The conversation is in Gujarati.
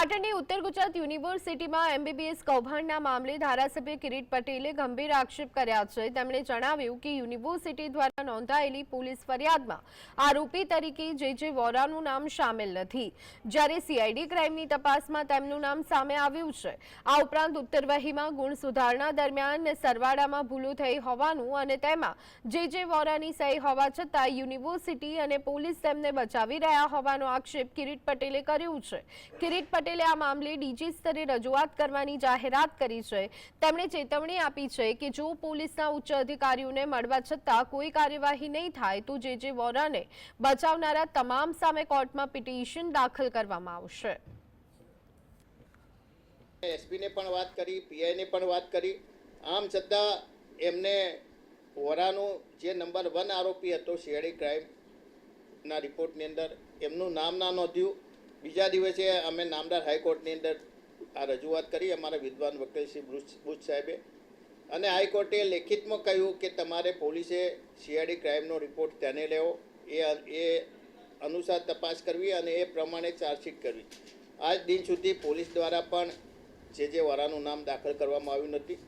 પાટણની ઉત્તર ગુજરાત યુનિવર્સિટીમાં એમબીબીએસ કૌભાંડના મામલે ધારાસભ્ય કિરીટ પટેલે ગંભીર આક્ષેપ કર્યા છે। તેમણે જણાવ્યું કે યુનિવર્સિટી દ્વારા નોંધાયેલી પોલીસ ફરિયાદમાં આરોપી તરીકે જે વોરાનું નામ સામેલ નથી, જ્યારે સીઆઈડી ક્રાઇમની તપાસમાં તેમનું નામ સામે આવ્યું છે। આ ઉપરાંત ઉત્તર વહીમાં ગુણ સુધારણા દરમિયાન સરવાળામાં ભૂલો થઈ હોવાનું અને તેમાં જે વોરાની સહી હોવા છતાં યુનિવર્સિટી અને પોલીસ તેમને બચાવી રહ્યા હોવાનો આક્ષેપ કિરીટ પટેલે કર્યો છે। કિરીટ પટેલે આ મામલે ડીજી સ્તરે રજૂઆત કરવાની જાહેરાત કરી છે। તેમણે ચેતવણી આપી છે કે જો પોલીસના ઉચ્ચ અધિકારીઓને મળવા છતાં કોઈ કાર્યવાહી નહીં થાય તો જે વોરાને બચાવનારા તમામ સામે કોર્ટમાં પિટિશન દાખલ કરવામાં આવશે। એસપીને પણ વાત કરી, પીઆઈને પણ વાત કરી, આમ છતાં એમને વોરાનું જે નંબર 1 આરોપી હતો સીઆઈડી ક્રાઇમના રિપોર્ટની અંદર એમનું નામ ના નોંધ્યું। બીજા દિવસે અમે નામદાર હાઈકોર્ટની અંદર આ રજૂઆત કરી અમારા વિદ્વાન વકીલ શ્રી બુચ સાહેબે, અને હાઈકોર્ટે લેખિતમાં કહ્યું કે તમારે પોલીસે સીઆઈડી ક્રાઇમનો રિપોર્ટ તેને લેવો, એ અનુસાર તપાસ કરવી અને એ પ્રમાણે ચાર્જશીટ કરવી। આજ દિન સુધી પોલીસ દ્વારા પણ જે વોરાનું નામ દાખલ કરવામાં આવ્યું નથી।